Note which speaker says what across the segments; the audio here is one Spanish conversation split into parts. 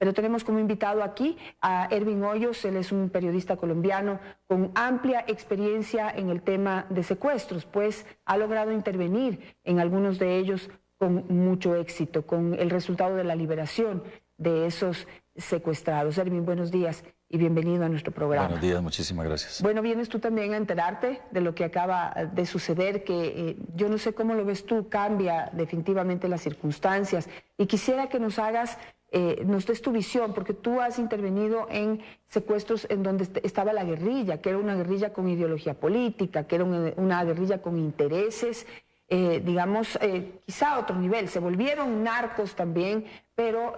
Speaker 1: Pero tenemos como invitado aquí a Ervin Hoyos. Él es un periodista colombiano con amplia experiencia en el tema de secuestros, pues ha logrado intervenir en algunos de ellos con mucho éxito, con el resultado de la liberación de esos secuestrados. Ervin, buenos días y bienvenido a nuestro programa.
Speaker 2: Buenos días, muchísimas gracias.
Speaker 1: Bueno, vienes tú también a enterarte de lo que acaba de suceder, que yo no sé cómo lo ves tú, cambia definitivamente las circunstancias, y quisiera que nos hagas, nos des tu visión, porque tú has intervenido en secuestros en donde estaba la guerrilla, que era una guerrilla con ideología política, que era una guerrilla con intereses, digamos, quizá a otro nivel. Se volvieron narcos también, pero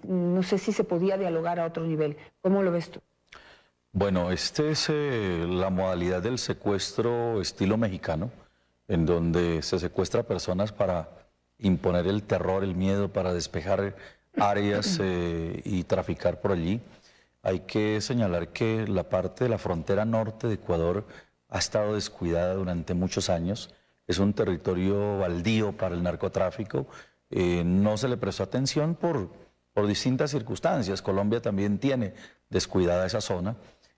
Speaker 1: no sé si se podía dialogar a otro nivel. ¿Cómo lo ves tú?
Speaker 2: Bueno, esta es la modalidad del secuestro estilo mexicano, en donde se secuestra a personas para imponer el terror, el miedo, para despejar áreas y traficar por allí. Hay que señalar que la parte de la frontera norte de Ecuador ha estado descuidada durante muchos años. Es un territorio baldío para el narcotráfico. No se le prestó atención por distintas circunstancias. Colombia también tiene descuidada esa zona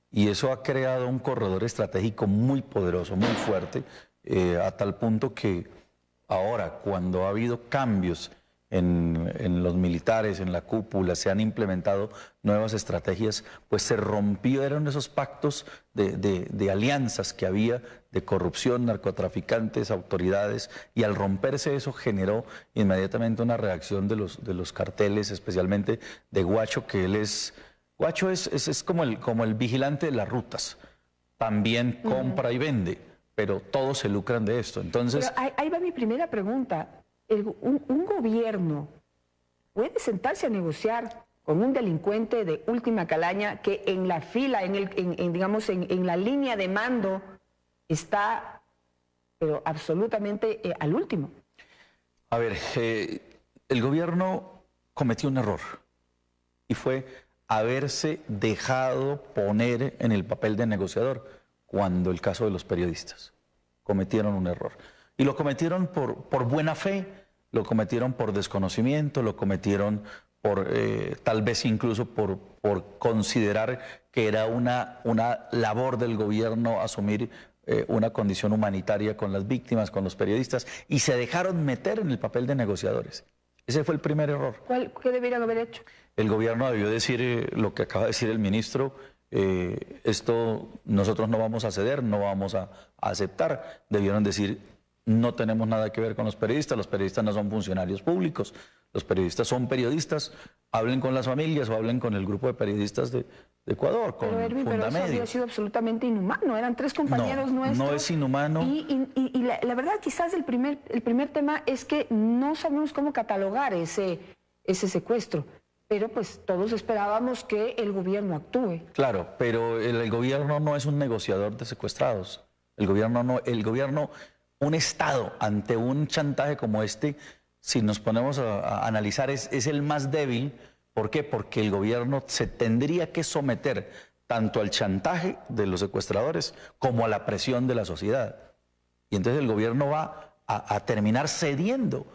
Speaker 2: y eso ha creado un corredor estratégico muy poderoso, muy fuerte, a tal punto que ahora, cuando ha habido cambios en los militares, en la cúpula, se han implementado nuevas estrategias, pues se rompieron esos pactos de alianzas que había de corrupción, narcotraficantes, autoridades, y al romperse eso generó inmediatamente una reacción de los carteles, especialmente de Guacho, que él es... Guacho es como el vigilante de las rutas, también compra y vende, pero todos se lucran de esto. Entonces,
Speaker 1: pero ahí va mi primera pregunta. ¿Un gobierno puede sentarse a negociar con un delincuente de última calaña que en la fila, digamos, en la línea de mando está, pero absolutamente al último?
Speaker 2: A ver, el gobierno cometió un error y fue haberse dejado poner en el papel de negociador cuando el caso de los periodistas cometieron un error. Y lo cometieron por buena fe, lo cometieron por desconocimiento, lo cometieron por tal vez incluso por considerar que era una labor del gobierno asumir una condición humanitaria con las víctimas, con los periodistas, y se dejaron meter en el papel de negociadores. Ese fue el primer error.
Speaker 1: ¿Qué deberían haber hecho?
Speaker 2: El gobierno debió decir lo que acaba de decir el ministro: esto nosotros no vamos a ceder, no vamos a aceptar. Debieron decir: no tenemos nada que ver con los periodistas no son funcionarios públicos, los periodistas son periodistas, hablen con las familias o hablen con el grupo de periodistas de Ecuador, con
Speaker 1: Fundamedios. Pero eso había sido absolutamente inhumano, eran 3 compañeros nuestros.
Speaker 2: No es inhumano.
Speaker 1: Y la verdad, quizás el primer tema es que no sabemos cómo catalogar ese secuestro, pero pues todos esperábamos que el gobierno actúe.
Speaker 2: Claro, pero el gobierno no es un negociador de secuestrados. Un Estado ante un chantaje como este, si nos ponemos a analizar, es el más débil. ¿Por qué? Porque el gobierno se tendría que someter tanto al chantaje de los secuestradores como a la presión de la sociedad. Y entonces el gobierno va a terminar cediendo,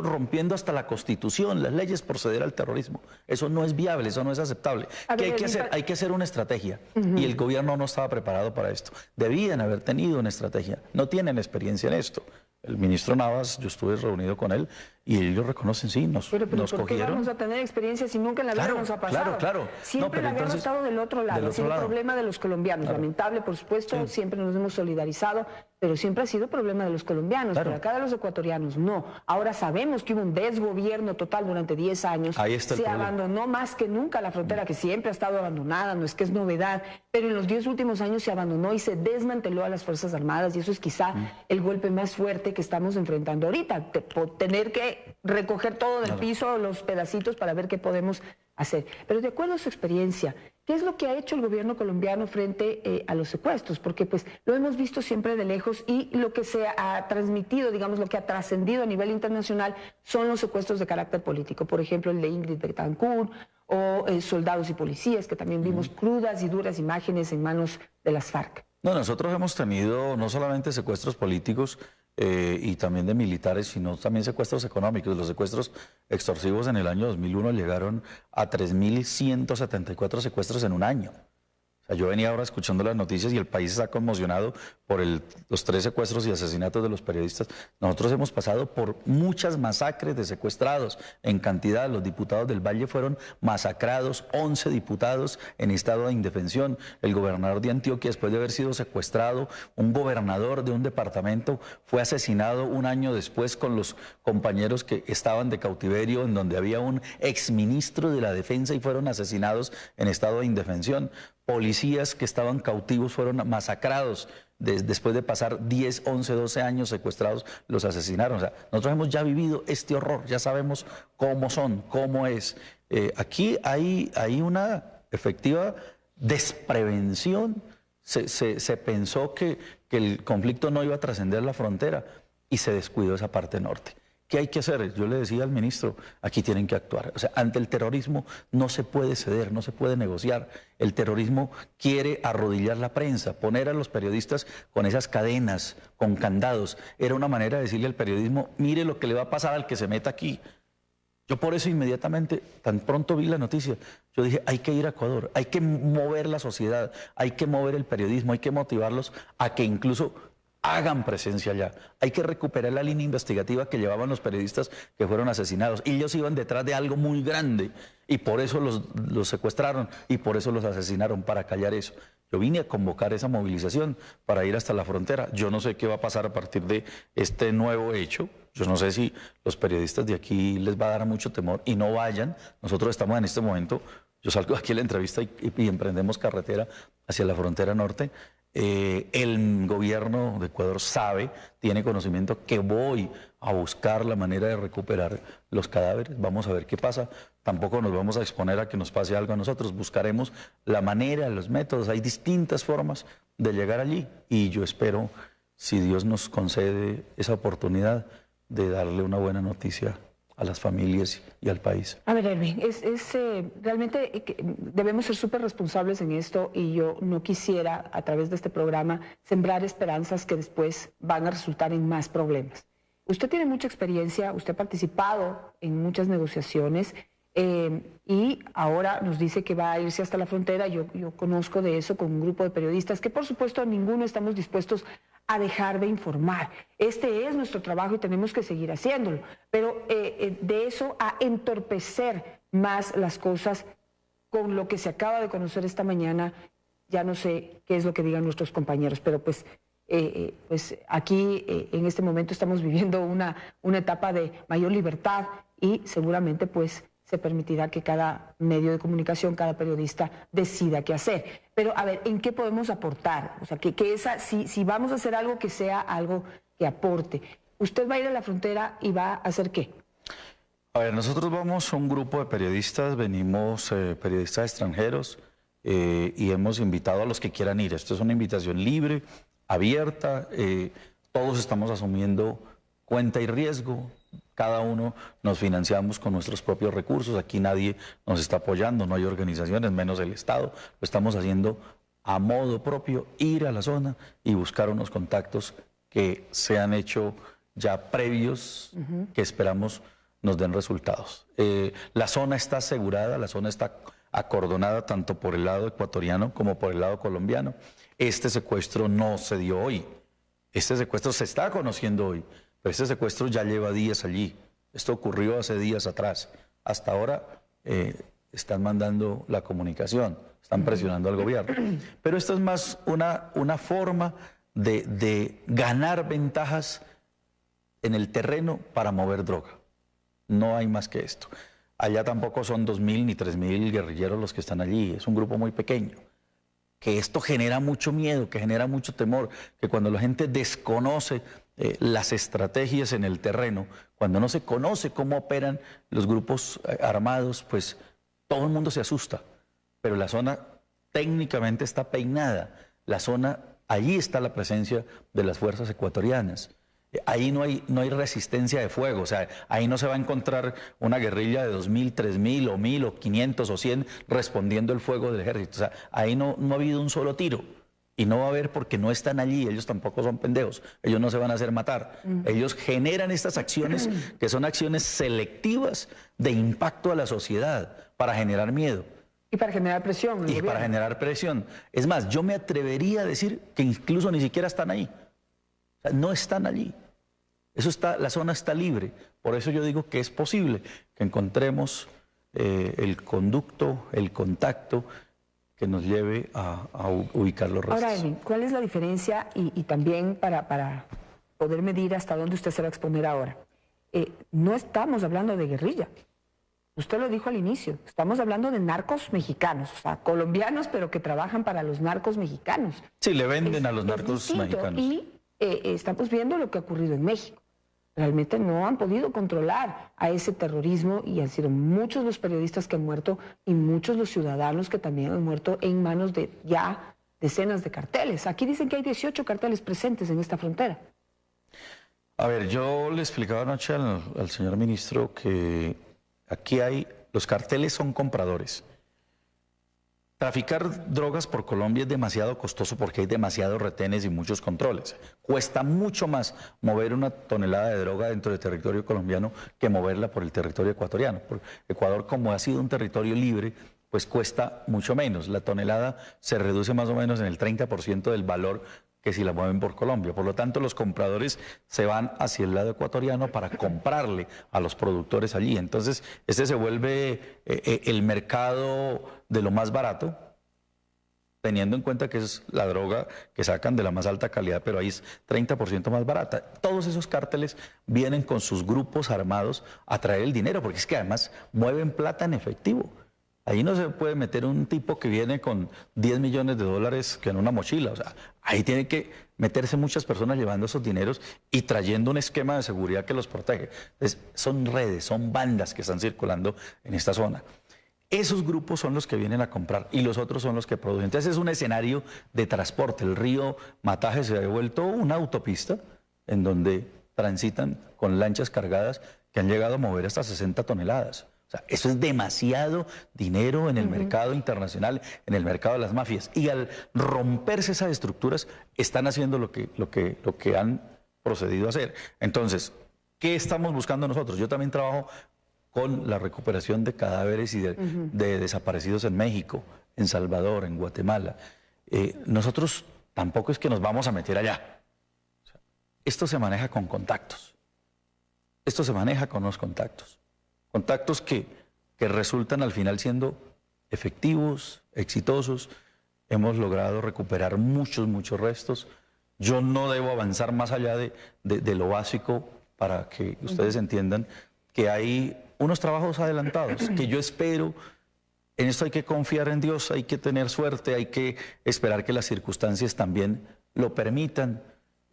Speaker 2: rompiendo hasta la Constitución, las leyes, por ceder al terrorismo. Eso no es viable, eso no es aceptable. ¿Qué hay que hacer? Hay que hacer una estrategia. Y el gobierno no estaba preparado para esto. Debían haber tenido una estrategia. No tienen experiencia en esto. El ministro Navas, yo estuve reunido con él y ellos reconocen, sí, nos
Speaker 1: ¿por
Speaker 2: cogieron.
Speaker 1: qué vamos a tener experiencia si nunca en la vida nos ha pasado?
Speaker 2: Claro.
Speaker 1: Siempre la habíamos estado del otro lado, ha sido el problema de los colombianos. Lamentable, por supuesto, siempre nos hemos solidarizado, pero siempre ha sido problema de los colombianos, pero acá de los ecuatorianos no. Ahora sabemos que hubo un desgobierno total durante 10 años.
Speaker 2: Ahí está el problema.
Speaker 1: Abandonó más que nunca la frontera, que siempre ha estado abandonada, no es que es novedad, pero en los 10 últimos años se abandonó y se desmanteló a las Fuerzas Armadas, y eso es quizá el golpe más fuerte que estamos enfrentando ahorita, tener que recoger todo del piso, los pedacitos, para ver qué podemos hacer. Pero de acuerdo a su experiencia, ¿qué es lo que ha hecho el gobierno colombiano frente a los secuestros? Porque pues lo hemos visto siempre de lejos, y lo que se ha transmitido, digamos, lo que ha trascendido a nivel internacional son los secuestros de carácter político. Por ejemplo, el de Ingrid Betancourt, o soldados y policías, que también vimos crudas y duras imágenes en manos de las FARC.
Speaker 2: No, nosotros hemos tenido no solamente secuestros políticos, y también de militares, sino también secuestros económicos. Los secuestros extorsivos en el año 2001 llegaron a 3.174 secuestros en un año. O sea, yo venía ahora escuchando las noticias y el país está conmocionado por los 3 secuestros y asesinatos de los periodistas. Nosotros hemos pasado por muchas masacres de secuestrados en cantidad. Los diputados del Valle fueron masacrados, 11 diputados en estado de indefensión. El gobernador de Antioquia, después de haber sido secuestrado, un gobernador de un departamento fue asesinado un año después con los compañeros que estaban de cautiverio, en donde había un exministro de la defensa y fueron asesinados en estado de indefensión. Policías que estaban cautivos fueron masacrados. Después de pasar 10, 11, 12 años secuestrados, los asesinaron. O sea, nosotros hemos ya vivido este horror, ya sabemos cómo son, cómo es. Aquí hay una efectiva desprevención. Se pensó que el conflicto no iba a trascender la frontera y se descuidó esa parte norte. ¿Qué hay que hacer? Yo le decía al ministro, aquí tienen que actuar. O sea, ante el terrorismo no se puede ceder, no se puede negociar. El terrorismo quiere arrodillar la prensa, poner a los periodistas con esas cadenas, con candados. Era una manera de decirle al periodismo, mire lo que le va a pasar al que se meta aquí. Yo por eso inmediatamente, tan pronto vi la noticia, yo dije, hay que ir a Ecuador, hay que mover la sociedad, hay que mover el periodismo, hay que motivarlos a que incluso hagan presencia allá. Hay que recuperar la línea investigativa que llevaban los periodistas que fueron asesinados. Ellos iban detrás de algo muy grande y por eso los secuestraron y por eso los asesinaron, para callar eso. Yo vine a convocar esa movilización para ir hasta la frontera. Yo no sé qué va a pasar a partir de este nuevo hecho. Yo no sé si los periodistas de aquí les va a dar mucho temor y no vayan. Nosotros estamos en este momento, yo salgo aquí a la entrevista y emprendemos carretera hacia la frontera norte. El gobierno de Ecuador sabe, tiene conocimiento que voy a buscar la manera de recuperar los cadáveres. Vamos a ver qué pasa. Tampoco nos vamos a exponer a que nos pase algo a nosotros. Buscaremos la manera, los métodos. Hay distintas formas de llegar allí y yo espero, si Dios nos concede esa oportunidad, de darle una buena noticia a las familias y al país.
Speaker 1: A ver, Erwin, realmente debemos ser súper responsables en esto y yo no quisiera, a través de este programa, sembrar esperanzas que después van a resultar en más problemas. Usted tiene mucha experiencia, usted ha participado en muchas negociaciones y ahora nos dice que va a irse hasta la frontera. Yo conozco de eso con un grupo de periodistas que, por supuesto, ninguno estamos dispuestos a dejar de informar. Este es nuestro trabajo y tenemos que seguir haciéndolo. Pero de eso a entorpecer más las cosas con lo que se acaba de conocer esta mañana, ya no sé qué es lo que digan nuestros compañeros, pero pues aquí en este momento estamos viviendo una etapa de mayor libertad y seguramente pues se permitirá que cada medio de comunicación, cada periodista decida qué hacer. Pero, a ver, ¿en qué podemos aportar? O sea, si vamos a hacer algo, que sea algo que aporte. ¿Usted va a ir a la frontera y va a hacer qué?
Speaker 2: A ver, nosotros vamos un grupo de periodistas, venimos periodistas extranjeros y hemos invitado a los que quieran ir. Esto es una invitación libre, abierta, todos estamos asumiendo cuenta y riesgo. Cada uno nos financiamos con nuestros propios recursos, aquí nadie nos está apoyando, no hay organizaciones, menos el Estado. Lo estamos haciendo a modo propio, ir a la zona y buscar unos contactos que se han hecho ya previos, que esperamos nos den resultados. La zona está asegurada, la zona está acordonada tanto por el lado ecuatoriano como por el lado colombiano. Este secuestro no se dio hoy, este secuestro se está conociendo hoy. Pero este secuestro ya lleva días allí. Esto ocurrió hace días atrás. Hasta ahora están mandando la comunicación, están presionando al gobierno. Pero esto es más una forma de ganar ventajas en el terreno para mover droga. No hay más que esto. Allá tampoco son 2.000 ni 3.000 guerrilleros los que están allí. Es un grupo muy pequeño. Que esto genera mucho miedo, que genera mucho temor, que cuando la gente desconoce las estrategias en el terreno, cuando no se conoce cómo operan los grupos armados, pues todo el mundo se asusta. Pero la zona técnicamente está peinada. La zona, allí está la presencia de las fuerzas ecuatorianas. Ahí no hay resistencia de fuego, o sea, ahí no se va a encontrar una guerrilla de 2.000, 3.000 o 1.000 o 500 o 100 respondiendo el fuego del ejército. O sea, ahí no ha habido un solo tiro. Y no va a haber porque no están allí, ellos tampoco son pendejos, ellos no se van a hacer matar. Ellos generan estas acciones que son acciones selectivas de impacto a la sociedad para generar miedo.
Speaker 1: Y para generar presión.
Speaker 2: Y para generar presión. Es más, yo me atrevería a decir que incluso ni siquiera están ahí. O sea, no están allí. Eso está, la zona está libre. Por eso yo digo que es posible que encontremos el conducto, el contacto que nos lleve a ubicar los restos.
Speaker 1: Ahora, Edwin, ¿cuál es la diferencia y también para poder medir hasta dónde usted se va a exponer ahora? No estamos hablando de guerrilla. Usted lo dijo al inicio, estamos hablando de narcos mexicanos, o sea, colombianos, pero que trabajan para los narcos mexicanos.
Speaker 2: Sí, le venden a los narcos mexicanos.
Speaker 1: Y estamos viendo lo que ha ocurrido en México. Realmente no han podido controlar a ese terrorismo y han sido muchos los periodistas que han muerto y muchos los ciudadanos que también han muerto en manos de ya decenas de carteles. Aquí dicen que hay 18 carteles presentes en esta frontera.
Speaker 2: A ver, yo le explicaba anoche al señor ministro que aquí los carteles son compradores. Traficar drogas por Colombia es demasiado costoso porque hay demasiados retenes y muchos controles. Cuesta mucho más mover una tonelada de droga dentro del territorio colombiano que moverla por el territorio ecuatoriano. Por Ecuador, como ha sido un territorio libre, pues cuesta mucho menos. La tonelada se reduce más o menos en el 30% del valor que si la mueven por Colombia. Por lo tanto, los compradores se van hacia el lado ecuatoriano para comprarle a los productores allí. Entonces, este se vuelve el mercado de lo más barato, teniendo en cuenta que es la droga que sacan de la más alta calidad, pero ahí es 30% más barata. Todos esos cárteles vienen con sus grupos armados a traer el dinero, porque es que además mueven plata en efectivo. Ahí no se puede meter un tipo que viene con 10 millones de dólares que en una mochila. O sea, ahí tienen que meterse muchas personas llevando esos dineros y trayendo un esquema de seguridad que los protege. Entonces, son redes, son bandas que están circulando en esta zona. Esos grupos son los que vienen a comprar y los otros son los que producen. Entonces, es un escenario de transporte. El río Mataje se ha vuelto una autopista en donde transitan con lanchas cargadas que han llegado a mover hasta 60 toneladas. O sea, eso es demasiado dinero en el mercado internacional, en el mercado de las mafias. Y al romperse esas estructuras, están haciendo lo que han procedido a hacer. Entonces, ¿qué estamos buscando nosotros? Yo también trabajo con la recuperación de cadáveres y de desaparecidos en México, en Salvador, en Guatemala. Nosotros tampoco es que nos vamos a meter allá. O sea, esto se maneja con contactos. Esto se maneja con los contactos. Contactos que resultan al final siendo efectivos, exitosos. Hemos logrado recuperar muchos restos. Yo no debo avanzar más allá de lo básico para que ustedes entiendan que hay unos trabajos adelantados que yo espero. En esto hay que confiar en Dios, hay que tener suerte, hay que esperar que las circunstancias también lo permitan.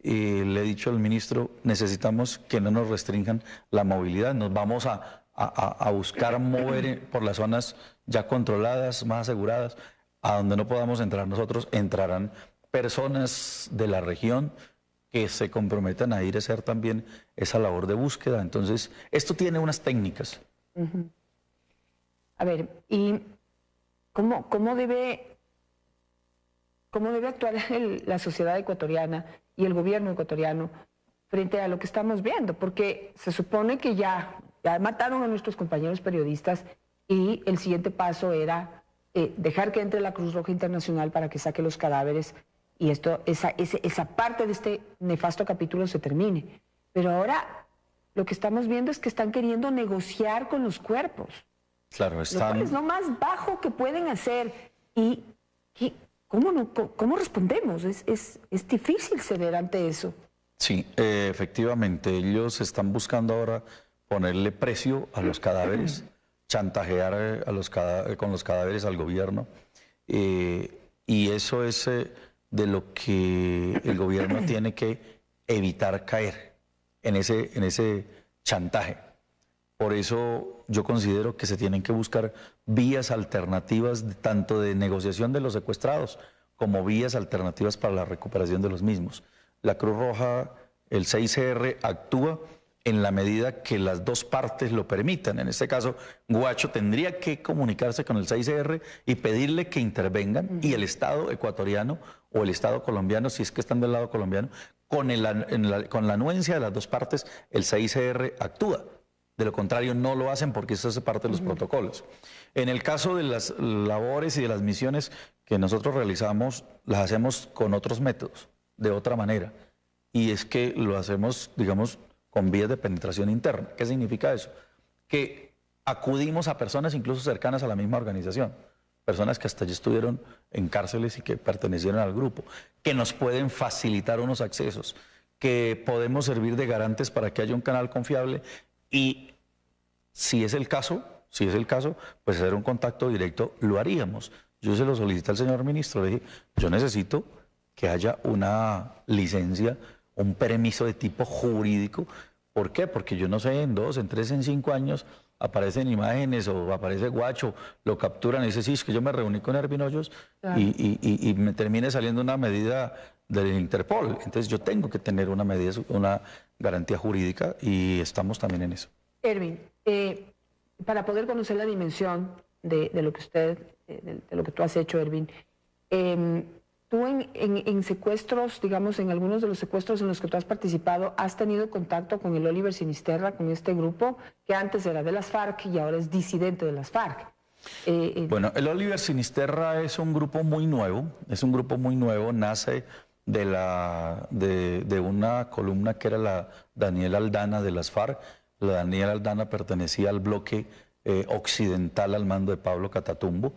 Speaker 2: Le he dicho al ministro, necesitamos que no nos restrinjan la movilidad, nos vamos a buscar mover por las zonas ya controladas, más aseguradas, a donde no podamos entrar nosotros, entrarán personas de la región que se comprometan a ir a hacer también esa labor de búsqueda. Entonces, esto tiene unas técnicas.
Speaker 1: A ver, ¿y cómo debe actuar la sociedad ecuatoriana y el gobierno ecuatoriano frente a lo que estamos viendo? Porque se supone que ya mataron a nuestros compañeros periodistas y el siguiente paso era dejar que entre la Cruz Roja Internacional para que saque los cadáveres y esa parte de este nefasto capítulo se termine. Pero ahora lo que estamos viendo es que están queriendo negociar con los cuerpos.
Speaker 2: Claro,
Speaker 1: Lo cual es lo más bajo que pueden hacer. ¿Y cómo respondemos? Es difícil ceder ante eso.
Speaker 2: Sí, efectivamente, ellos están buscando ahora ponerle precio a los cadáveres, chantajear con los cadáveres al gobierno, y eso es de lo que el gobierno tiene que evitar caer en ese chantaje. Por eso yo considero que se tienen que buscar vías alternativas, tanto de negociación de los secuestrados como vías alternativas para la recuperación de los mismos. La Cruz Roja, el 6CR, actúa en la medida que las dos partes lo permitan. En este caso, Guacho tendría que comunicarse con el 6R y pedirle que intervengan, y el Estado ecuatoriano o el Estado colombiano, si es que están del lado colombiano, con la anuencia de las dos partes, el 6R actúa. De lo contrario, no lo hacen porque eso hace parte de los protocolos. En el caso de las labores y de las misiones que nosotros realizamos, las hacemos con otros métodos, de otra manera. Y es que lo hacemos, digamos, con vías de penetración interna. ¿Qué significa eso? Que acudimos a personas incluso cercanas a la misma organización, personas que hasta allí estuvieron en cárceles y que pertenecieron al grupo, que nos pueden facilitar unos accesos, que podemos servir de garantes para que haya un canal confiable y si es el caso, pues hacer un contacto directo lo haríamos. Yo se lo solicité al señor ministro, le dije, yo necesito que haya una licencia, un permiso de tipo jurídico. ¿Por qué? Porque yo no sé, en 2, en 3, en 5 años aparecen imágenes o aparece Guacho, lo capturan y dice, sí, es que yo me reuní con Ervin Hoyos y me termine saliendo una medida del Interpol. Entonces yo tengo que tener una medida, una garantía jurídica y estamos también en eso.
Speaker 1: Ervin, para poder conocer la dimensión de lo que de lo que tú has hecho, Ervin, tú en secuestros, digamos, en algunos de los secuestros en los que tú has participado, ¿has tenido contacto con el Oliver Sinisterra, con este grupo que antes era de las FARC y ahora es disidente de las FARC?
Speaker 2: Bueno, el Oliver Sinisterra es un grupo muy nuevo, nace de una columna que era la Daniela Aldana de las FARC. La Daniela Aldana pertenecía al bloque occidental al mando de Pablo Catatumbo.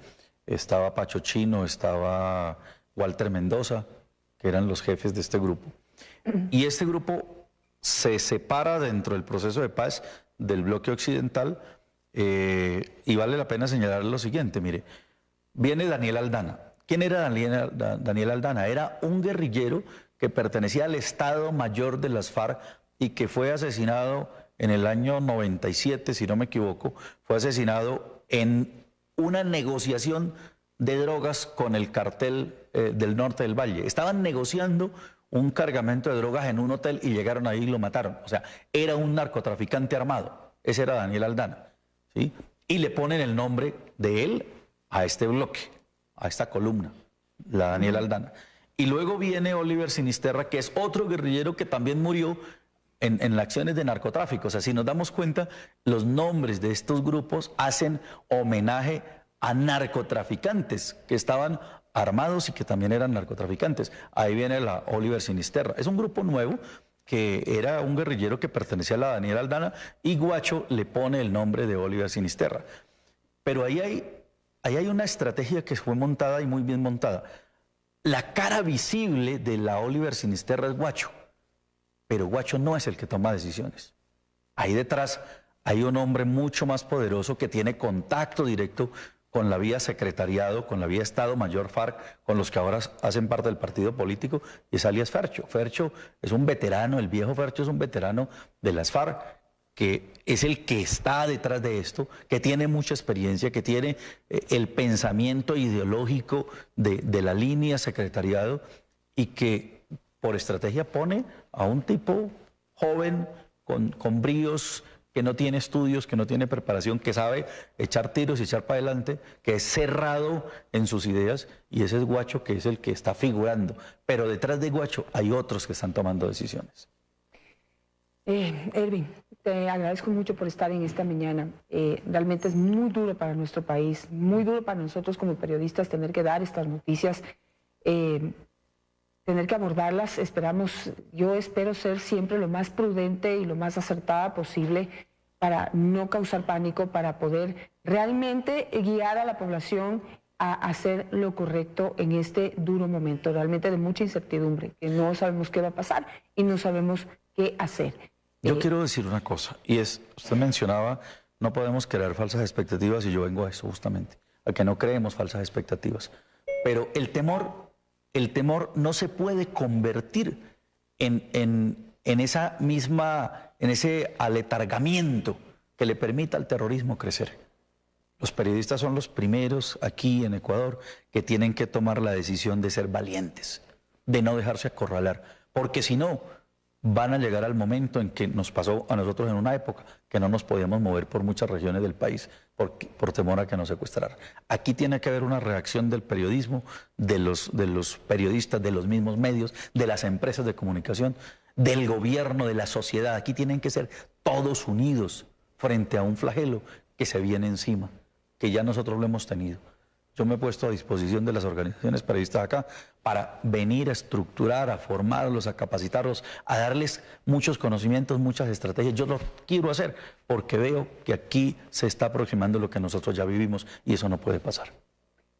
Speaker 2: Estaba Pacho Chino, estaba Walter Mendoza, que eran los jefes de este grupo. Y este grupo se separa dentro del proceso de paz del bloque occidental y vale la pena señalar lo siguiente, mire, viene Daniel Aldana. ¿Quién era Daniel Aldana? Era un guerrillero que pertenecía al Estado Mayor de las FARC y que fue asesinado en el año 97, si no me equivoco, fue asesinado en una negociación de drogas con el cartel del norte del Valle. Estaban negociando un cargamento de drogas en un hotel y llegaron ahí y lo mataron. O sea, era un narcotraficante armado. Ese era Daniel Aldana, ¿sí? Y le ponen el nombre de él a este bloque, a esta columna, la Daniel Aldana. Y luego viene Oliver Sinisterra, que es otro guerrillero que también murió en las acciones de narcotráfico. O sea, si nos damos cuenta, los nombres de estos grupos hacen homenaje a narcotraficantes que estaban armados y que también eran narcotraficantes. Ahí viene la Oliver Sinisterra. Es un grupo nuevo que era un guerrillero que pertenecía a la Daniela Aldana y Guacho le pone el nombre de Oliver Sinisterra. Pero ahí hay una estrategia que fue montada y muy bien montada. La cara visible de la Oliver Sinisterra es Guacho, pero Guacho no es el que toma decisiones. Ahí detrás hay un hombre mucho más poderoso que tiene contacto directo con la vía secretariado, con la vía Estado Mayor FARC, con los que ahora hacen parte del partido político, y es alias Fercho. Fercho es un veterano, el viejo Fercho es un veterano de las FARC, que es el que está detrás de esto, que tiene mucha experiencia, que tiene el pensamiento ideológico de la línea secretariado y que por estrategia pone a un tipo joven, con bríos, que no tiene estudios, que no tiene preparación, que sabe echar tiros y echar para adelante, que es cerrado en sus ideas, y ese es Guacho, que es el que está figurando. Pero detrás de Guacho hay otros que están tomando decisiones.
Speaker 1: Ervin, te agradezco mucho por estar en esta mañana. Realmente es muy duro para nuestro país, muy duro para nosotros como periodistas tener que dar estas noticias, tener que abordarlas. Yo espero ser siempre lo más prudente y lo más acertada posible para no causar pánico, para poder realmente guiar a la población a hacer lo correcto en este duro momento, realmente de mucha incertidumbre, que no sabemos qué va a pasar y no sabemos qué hacer.
Speaker 2: Yo quiero decir una cosa, y es, usted mencionaba, no podemos crear falsas expectativas, y yo vengo a eso justamente, a que no creemos falsas expectativas. Pero el temor no se puede convertir en ese aletargamiento que le permita al terrorismo crecer. Los periodistas son los primeros aquí en Ecuador que tienen que tomar la decisión de ser valientes, de no dejarse acorralar, porque si no, van a llegar al momento en que nos pasó a nosotros en una época, que no nos podíamos mover por muchas regiones del país por temor a que nos secuestraran. Aquí tiene que haber una reacción del periodismo, de los periodistas, de los mismos medios, de las empresas de comunicación, del gobierno, de la sociedad. Aquí tienen que ser todos unidos frente a un flagelo que se viene encima, que ya nosotros lo hemos tenido. Yo me he puesto a disposición de las organizaciones periodistas acá para venir a estructurar, a formarlos, a capacitarlos, a darles muchos conocimientos, muchas estrategias. Yo lo quiero hacer porque veo que aquí se está aproximando lo que nosotros ya vivimos y eso no puede pasar.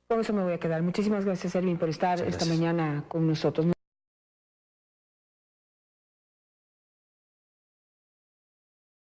Speaker 1: Con eso me voy a quedar. Muchísimas gracias, Erwin, por estar esta mañana con nosotros.